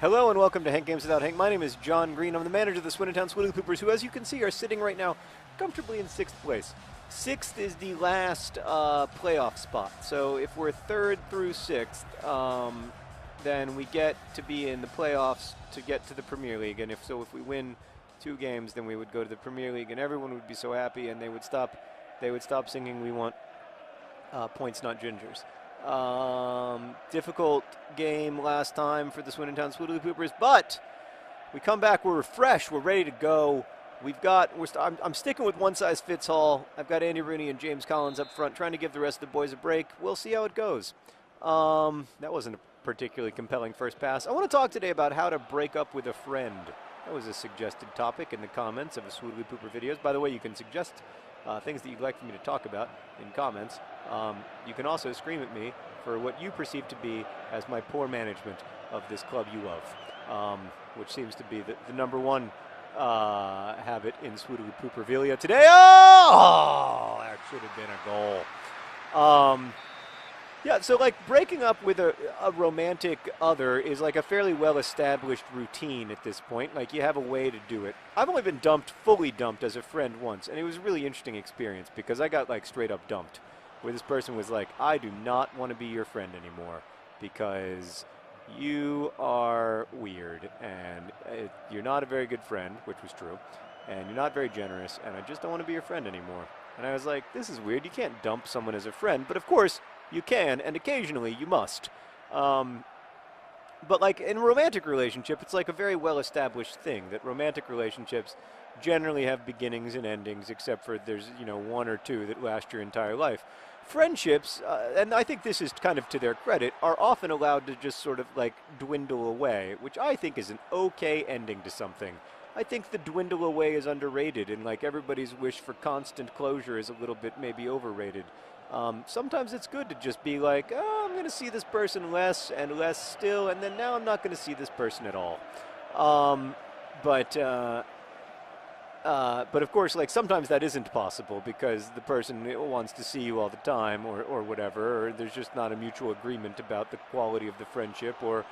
Hello and welcome to Hank Games Without Hank. My name is John Green. I'm the manager of the Swoodilypoopers, who, as you can see, are sitting right now comfortably in 6th place. 6th is the last playoff spot. So if we're 3rd through 6th, then we get to be in the playoffs to get to the Premier League. And if we win 2 games, then we would go to the Premier League, and everyone would be so happy, and they would stop singing "We want points, not gingers." Difficult game last time for the Swoodilypoopers, but we come back, we're refreshed, we're ready to go. I'm sticking with one-size-fits-all. I've got Andy Rooney and James Collins up front, trying to give the rest of the boys a break. We'll see how it goes. That wasn't a particularly compelling first pass. I want to talk today about how to break up with a friend. That was a suggested topic in the comments of the Swoodilypooper videos. By the way, you can suggest things that you'd like for me to talk about in comments. You can also scream at me for what you perceive to be as my poor management of this club you love, which seems to be the number one habit in Swoodilypoopervilia today. Oh, that should have been a goal. Yeah, so like breaking up with a romantic other is like a fairly well-established routine at this point. Like you have a way to do it. I've only been fully dumped as a friend once, and it was a really interesting experience because I got like straight up dumped, where this person was like, "I do not want to be your friend anymore because you are weird and you're not a very good friend," which was true, "and you're not very generous, and I just don't want to be your friend anymore." And I was like, this is weird. You can't dump someone as a friend, but of course you can, and occasionally you must. But like in a romantic relationship, it's like a very well-established thing that romantic relationships generally have beginnings and endings, except for there's, 1 or 2 that last your entire life. Friendships, and I think this is kind of to their credit, are often allowed to just sort of like dwindle away, which I think is an okay ending to something. I think the dwindle away is underrated, and like everybody's wish for constant closure is a little bit maybe overrated. Sometimes it's good to just be like, oh, I'm going to see this person less and less still, and then now I'm not going to see this person at all. But of course, like sometimes that isn't possible because the person wants to see you all the time or whatever, or there's just not a mutual agreement about the quality of the friendship, or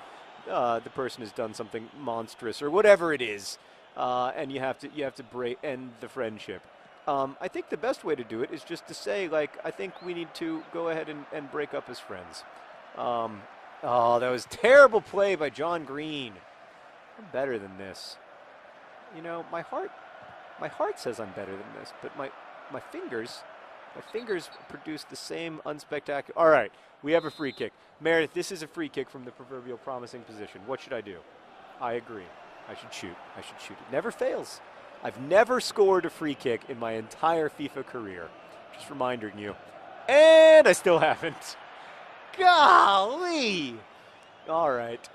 the person has done something monstrous or whatever it is, and you have to end the friendship. I think the best way to do it is just to say, like, I think we need to go ahead and break up as friends. Oh, that was terrible play by John Green. I'm better than this. My heart says I'm better than this, but my fingers produce the same unspectacular. All right, we have a free kick. Meredith, this is a free kick from the proverbial promising position. What should I do? I agree. I should shoot. It never fails. I've never scored a free kick in my entire FIFA career. Just reminding you. And I still haven't. Golly! All right.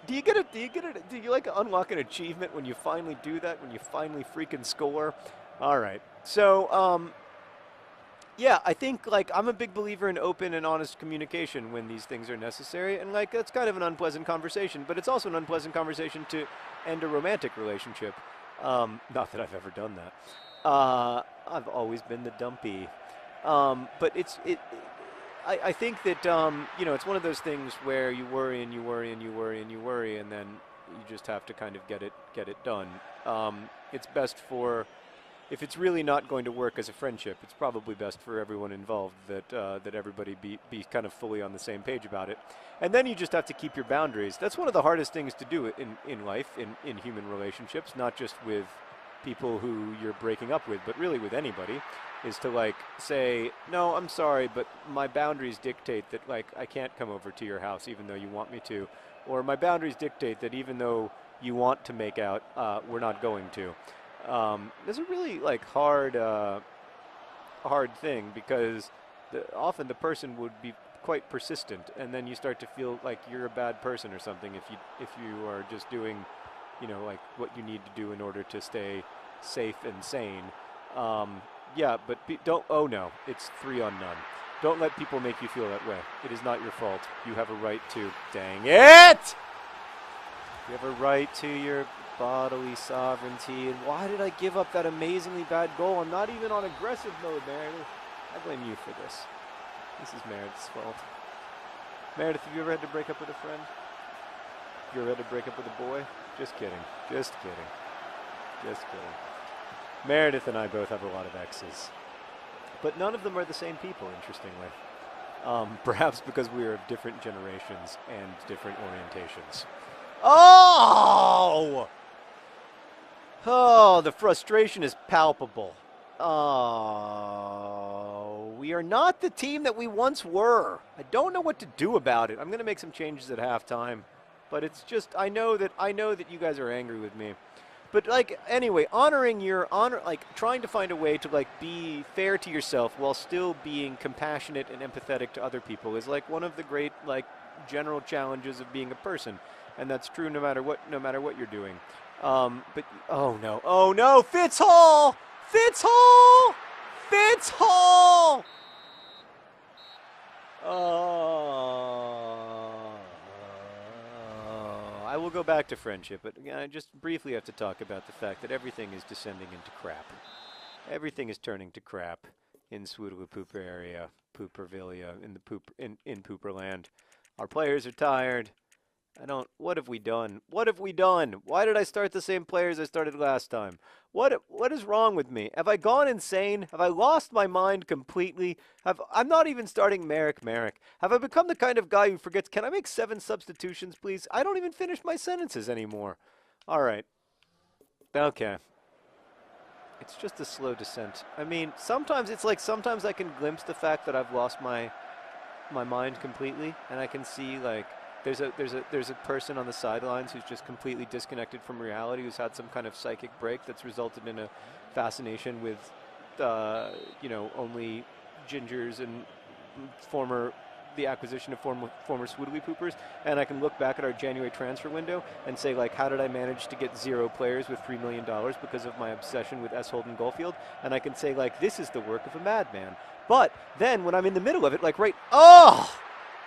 Do you like unlock an achievement when you finally do that, when you finally freaking score? All right. So, yeah, I think like I'm a big believer in open and honest communication when these things are necessary, and like that's kind of an unpleasant conversation, but it's also an unpleasant conversation to end a romantic relationship. Not that I've ever done that. I've always been the dumpy. But I think that, it's one of those things where you worry and you worry and you worry and you worry, and then you just have to kind of get it done. It's best if it's really not going to work as a friendship, it's probably best for everyone involved that everybody be kind of fully on the same page about it. And then you just have to keep your boundaries. That's one of the hardest things to do in life, in human relationships, not just with people who you're breaking up with, but really with anybody, is to like say, no, I'm sorry, but my boundaries dictate that like I can't come over to your house even though you want me to, or my boundaries dictate that even though you want to make out, we're not going to. It's a really like hard thing because often the person would be quite persistent, and then you start to feel like you're a bad person or something if you are just doing, like what you need to do in order to stay safe and sane. Yeah, but don't. Oh no, it's 3-on-0. Don't let people make you feel that way. It is not your fault. You have a right to. Dang it! You have a right to your bodily sovereignty. And why did I give up that amazingly bad goal? I'm not even on aggressive mode, Meredith. I blame you for this. This is Meredith's fault. Meredith, have you ever had to break up with a friend? You're ready to break up with a boy? Just kidding. Just kidding. Just kidding. Meredith and I both have a lot of exes. But none of them are the same people, interestingly. Perhaps because we are of different generations and different orientations. Oh! Oh, the frustration is palpable. Oh, we are not the team that we once were. I don't know what to do about it. I'm going to make some changes at halftime, but it's just I know that you guys are angry with me. But like anyway, honoring your honor, like trying to find a way to like be fair to yourself while still being compassionate and empathetic to other people is like one of the great like general challenges of being a person, and that's true no matter what you're doing. But oh no, Fitz Hall! I will go back to friendship, but I just briefly have to talk about the fact that everything is descending into crap. Everything is turning to crap in Swoodilypooper area, Poopervillia, in Pooperland. Our players are tired. What have we done? Why did I start the same players I started last time? What is wrong with me? Have I gone insane? Have I lost my mind completely? I'm not even starting Merrick. Have I become the kind of guy who forgets, can I make 7 substitutions, please? I don't even finish my sentences anymore. All right. Okay. It's just a slow descent. I mean, sometimes I can glimpse the fact that I've lost my mind completely, and I can see like there's a person on the sidelines who's just completely disconnected from reality, who's had some kind of psychic break that's resulted in a fascination with, only gingers and the acquisition of former Swoodilypoopers. And I can look back at our January transfer window and say, like, how did I manage to get 0 players with $3 million because of my obsession with S. Holden Goldfield? And I can say, like, this is the work of a madman. But then when I'm in the middle of it, like,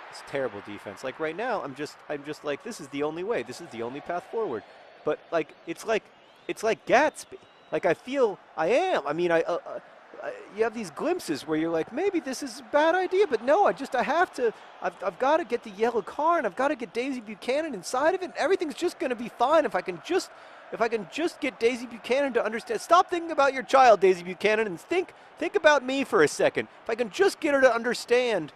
it's terrible defense. Like right now, I'm just like, this is the only way. This is the only path forward. But like it's like Gatsby. Like I feel I am. I mean, you have these glimpses where you're like, maybe this is a bad idea, but no, I have to. I've got to get the yellow car, and I've got to get Daisy Buchanan inside of it. And everything's just going to be fine if I can just get Daisy Buchanan to understand. Stop thinking about your child, Daisy Buchanan, and think about me for a second. If I can just get her to understand.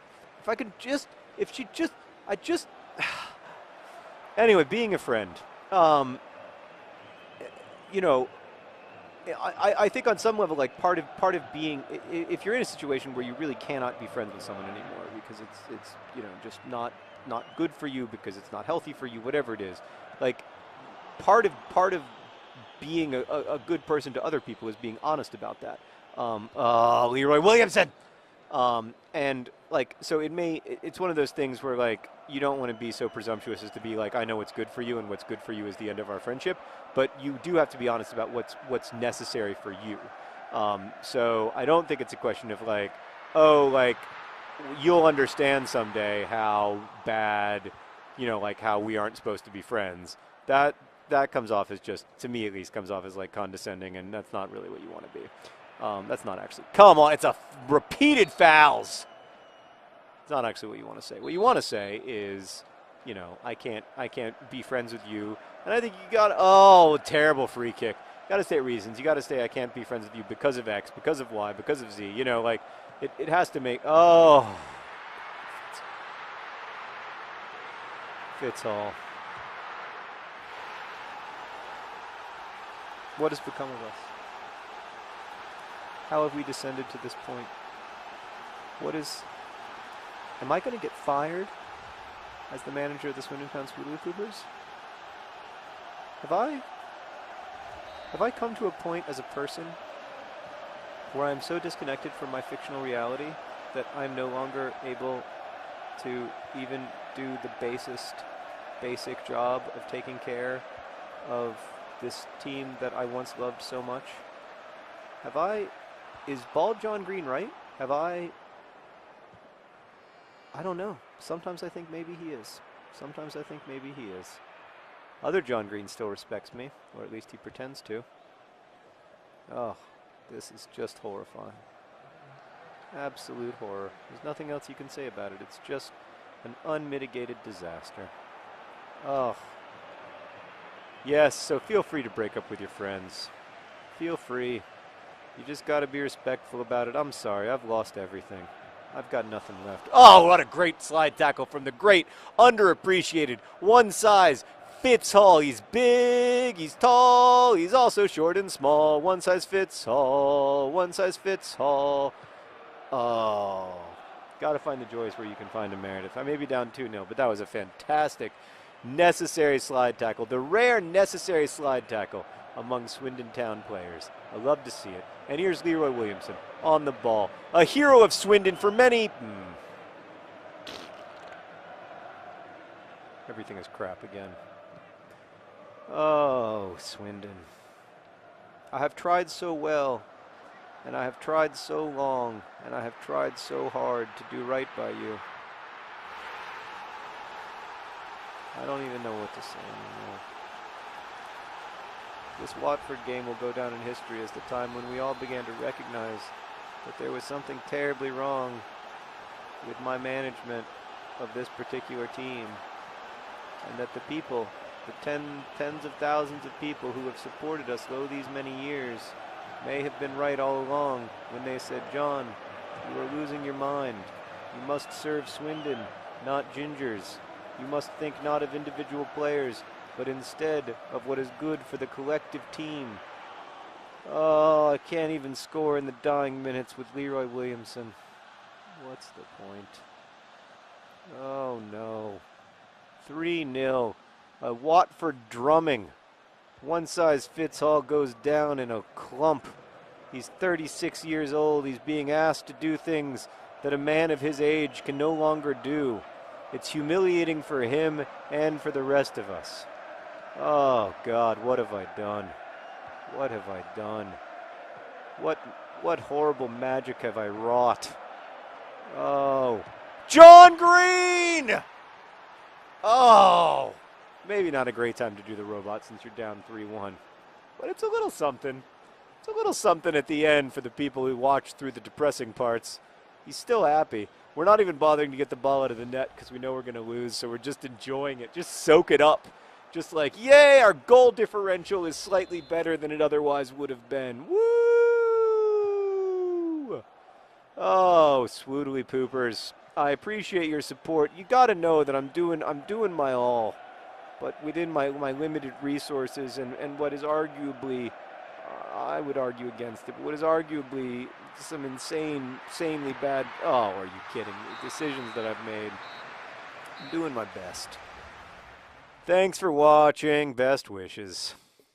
Anyway, being a friend, I think on some level, like part of being, if you're in a situation where you really cannot be friends with someone anymore because it's just not good for you, because it's not healthy for you, whatever it is, like part of being a good person to other people is being honest about that. Leroy Williamson. And like, so it's one of those things where like, you don't want to be so presumptuous as to be like, I know what's good for you and what's good for you is the end of our friendship, but you do have to be honest about what's necessary for you. So I don't think it's a question of like, oh, like you'll understand someday how bad, like how we aren't supposed to be friends. That comes off as just, to me at least, comes off as like condescending, and that's not really what you want to be. That's not actually. Come on, it's a repeated fouls. It's not actually what you want to say. What you want to say is, I can't be friends with you. And I think you got, terrible free kick. You got to state reasons. You got to say I can't be friends with you because of X, because of Y, because of Z. Like it has to make. Fitz Hall. What has become of us? How have we descended to this point? Am I going to get fired as the manager of the Swindon Town Swoodilypoopers? Have I come to a point as a person where I'm so disconnected from my fictional reality that I'm no longer able to even do the basic job of taking care of this team that I once loved so much? Is Bald John Green right? I don't know. Sometimes I think maybe he is. Other John Green still respects me, or at least he pretends to. Oh, this is just horrifying. Absolute horror. There's nothing else you can say about it. It's just an unmitigated disaster. Oh. Yes, so feel free to break up with your friends. Feel free. You just got to be respectful about it. I'm sorry, I've lost everything. I've got nothing left. Oh, what a great slide tackle from the great, underappreciated, one size fits all. He's big, he's tall, he's also short and small. One size fits all, one size fits all. Oh, got to find the joys where you can find them, Meredith. I may be down 2-0, but that was a fantastic, necessary slide tackle. The rare necessary slide tackle among Swindon Town players. I love to see it. And here's Leroy Williamson on the ball. A hero of Swindon for many. Everything is crap again. Oh, Swindon. I have tried so well, and I have tried so long, and I have tried so hard to do right by you. I don't even know what to say anymore. This Watford game will go down in history as the time when we all began to recognize that there was something terribly wrong with my management of this particular team, and that the people, the tens of thousands of people who have supported us through these many years, may have been right all along when they said, John, you are losing your mind. You must serve Swindon, not Gingers. You must think not of individual players, but instead of what is good for the collective team. Oh, I can't even score in the dying minutes with Leroy Williamson. What's the point? Oh, no. 3-0. A Watford drumming. One size fits all goes down in a clump. He's 36 years old. He's being asked to do things that a man of his age can no longer do. It's humiliating for him and for the rest of us. Oh, God, what have I done? What have I done? What horrible magic have I wrought? Oh. John Green! Oh! Maybe not a great time to do the robot since you're down 3-1. But it's a little something. It's a little something at the end for the people who watched through the depressing parts. He's still happy. We're not even bothering to get the ball out of the net because we know we're going to lose, so we're just enjoying it. Just soak it up. Just like, yay, our goal differential is slightly better than it otherwise would have been. Woo! Oh, Swoodilypoopers. I appreciate your support. You got to know that I'm doing my all, but within my limited resources and what is arguably, I would argue against it, but what is arguably some insanely bad, oh, are you kidding me, decisions that I've made. I'm doing my best. Thanks for watching. Best wishes.